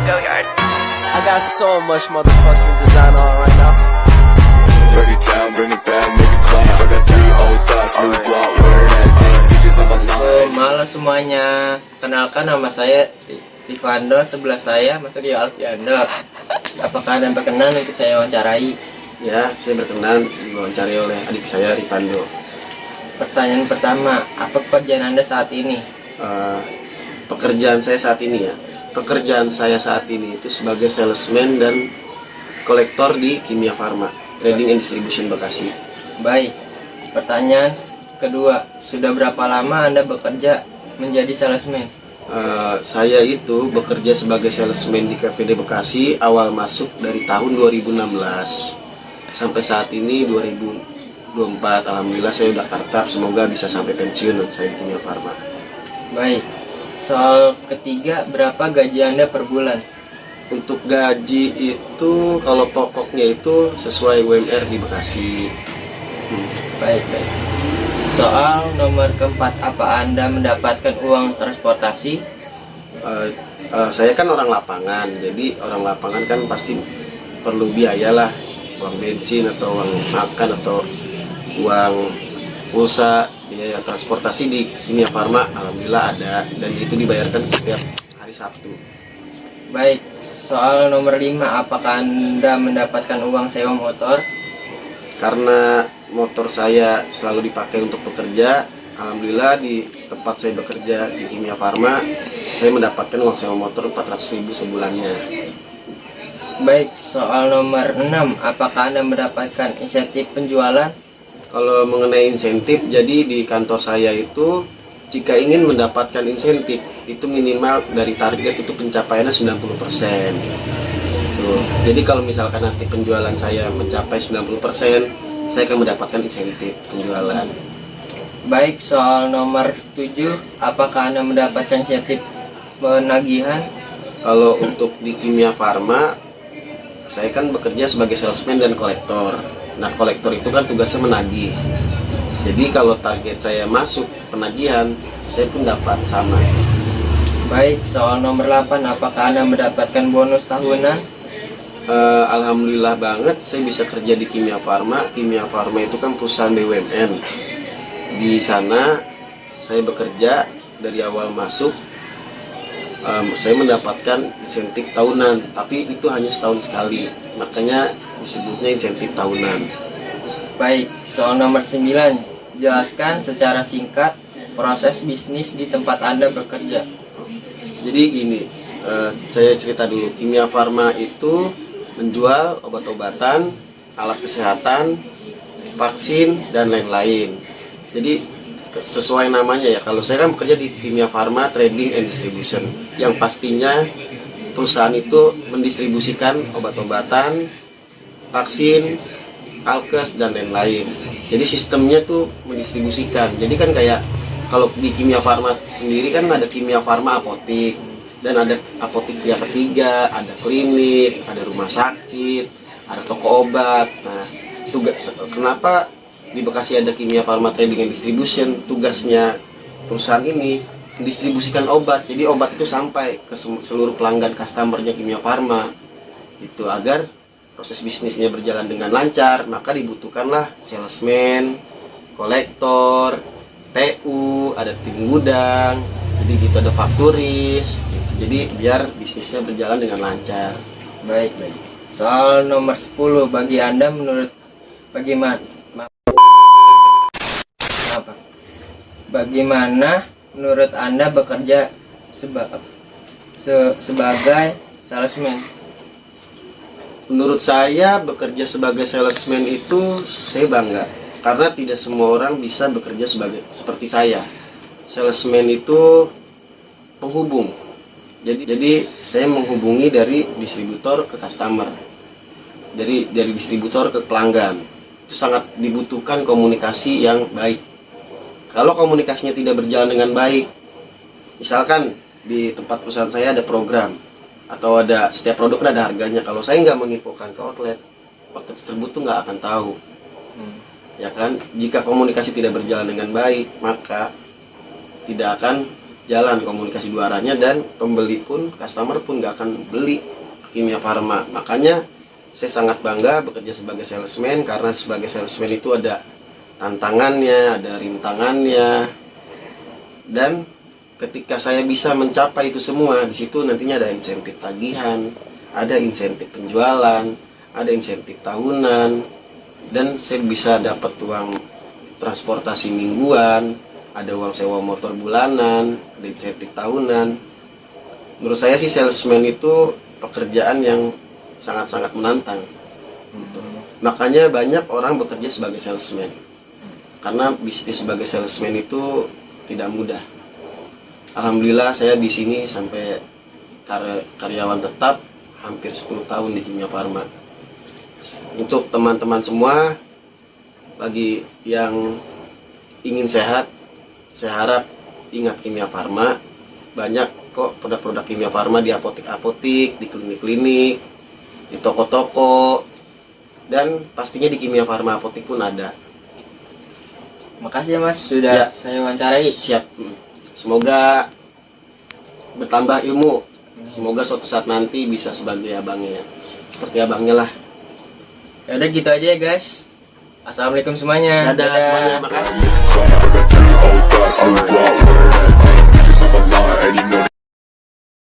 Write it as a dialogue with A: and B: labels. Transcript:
A: I got so much motherfucking design on right now.
B: Break it down, bring it back, make it clap. I got 3 old thoughts, new guap, where that thing, bitches on my line.
C: Malam semuanya, kenalkan nama saya Rivando, sebelah saya Mas Rio Alfiando. Apakah Anda berkenan untuk saya wawancarai?
D: Ya, saya berkenan diwawancari oleh adik saya Rivando.
C: Pertanyaan pertama, apa pekerjaan Anda saat ini?
D: Pekerjaan saya saat ini itu sebagai salesman dan kolektor di Kimia Farma, Trading and Distribution Bekasi.
C: Baik, pertanyaan kedua, sudah berapa lama Anda bekerja menjadi salesman?
D: Saya itu bekerja sebagai salesman di KVD Bekasi awal masuk dari tahun 2016 sampai saat ini 2024. Alhamdulillah saya udah kartap, semoga bisa sampai pensiun saya di Kimia Farma.
C: Baik, soal ketiga, berapa gaji Anda per bulan?
D: Untuk gaji itu kalau pokoknya itu sesuai UMR di Bekasi.
C: Baik. Soal nomor keempat, apa Anda mendapatkan uang transportasi?
D: Saya kan orang lapangan, jadi orang lapangan kan pasti perlu biaya lah, uang bensin atau uang makan atau uang pulsa. Biaya transportasi di Kimia Farma alhamdulillah ada, dan itu dibayarkan setiap hari Sabtu.
C: Baik, soal nomor 5, apakah Anda mendapatkan uang sewa motor?
D: Karena motor saya selalu dipakai untuk bekerja, alhamdulillah di tempat saya bekerja di Kimia Farma saya mendapatkan uang sewa motor 400.000 sebulannya.
C: Baik, soal nomor 6, apakah Anda mendapatkan insentif penjualan?
D: Kalau mengenai insentif, jadi di kantor saya itu jika ingin mendapatkan insentif itu minimal dari target itu pencapaiannya 90%. Tuh. Jadi kalau misalkan nanti penjualan saya mencapai 90%, saya akan mendapatkan insentif penjualan.
C: Baik, soal nomor 7, apakah Anda mendapatkan insentif penagihan?
D: Kalau untuk di Kimia Farma, saya kan bekerja sebagai salesman dan kolektor. Nah, kolektor itu kan tugasnya menagih. Jadi kalau target saya masuk penagihan, saya pun dapat sama.
C: Baik, soal nomor 8, apakah Anda mendapatkan bonus tahunan?
D: Alhamdulillah banget saya bisa kerja di Kimia Farma. Kimia Farma itu kan perusahaan BUMN. Di sana saya bekerja dari awal masuk. Saya mendapatkan insentif tahunan, tapi itu hanya setahun sekali, makanya disebutnya insentif tahunan.
C: Baik, soal nomor 9, jelaskan secara singkat proses bisnis di tempat Anda bekerja.
D: Jadi gini, saya cerita dulu. Kimia Farma itu menjual obat-obatan, alat kesehatan, vaksin, dan lain-lain. Jadi sesuai namanya ya, kalau saya kan bekerja di Kimia Farma Trading and Distribution, yang pastinya perusahaan itu mendistribusikan obat-obatan, vaksin, alkes, dan lain-lain. Jadi sistemnya tuh mendistribusikan. Jadi kan kayak kalau di Kimia Farma sendiri kan ada Kimia Farma apotik, dan ada apotik pihak ketiga, ada klinik, ada rumah sakit, ada toko obat. Nah, tugas kenapa di Bekasi ada Kimia Farma Trading and Distribution? Tugasnya perusahaan ini mendistribusikan obat. Jadi obat itu sampai ke seluruh pelanggan customernya Kimia Farma. Itu agar proses bisnisnya berjalan dengan lancar, maka dibutuhkanlah salesman, kolektor, TU, ada tim gudang, jadi gitu, ada fakturis gitu. Jadi biar bisnisnya berjalan dengan lancar.
C: Baik. Soal nomor 10, bagi Anda bagaimana menurut Anda bekerja sebagai salesman?
D: Menurut saya bekerja sebagai salesman itu saya bangga, karena tidak semua orang bisa bekerja seperti saya. Salesman itu penghubung. Jadi saya menghubungi dari distributor ke customer, dari distributor ke pelanggan. Itu sangat dibutuhkan komunikasi yang baik. Kalau komunikasinya tidak berjalan dengan baik, misalkan di tempat perusahaan saya ada program atau ada setiap produk ada harganya, kalau saya nggak menginfokan ke outlet tersebut tuh nggak akan tahu. Ya kan, jika komunikasi tidak berjalan dengan baik, maka tidak akan jalan komunikasi dua arahnya, dan pembeli pun, customer pun gak akan beli Kimia Farma. Makanya saya sangat bangga bekerja sebagai salesman, karena sebagai salesman itu ada tantangannya, ada rintangannya, dan ketika saya bisa mencapai itu semua, di situ nantinya ada insentif tagihan, ada insentif penjualan, ada insentif tahunan, dan saya bisa dapat uang transportasi mingguan, ada uang sewa motor bulanan, ada insentif tahunan. Menurut saya sih salesman itu pekerjaan yang sangat-sangat menantang. Makanya banyak orang bekerja sebagai salesman, karena bisnis sebagai salesman itu tidak mudah. Alhamdulillah saya di sini sampai karyawan tetap hampir 10 tahun di Kimia Farma. Untuk teman-teman semua, bagi yang ingin sehat, saya harap ingat Kimia Farma. Banyak kok produk-produk Kimia Farma di apotek-apotek, di klinik-klinik, di toko-toko, dan pastinya di Kimia Farma apotek pun ada.
C: Makasih ya Mas sudah saya wawancarai.
D: Siap. Semoga bertambah ilmu. Semoga suatu saat nanti bisa sebagai abangnya, seperti abangnya lah.
C: Ya udah gitu aja ya guys. Assalamualaikum semuanya.
D: Dadah semuanya, makasih.
B: I got 3 old thoughts, new Glock, wearing that thing. Bitches on my line, and you know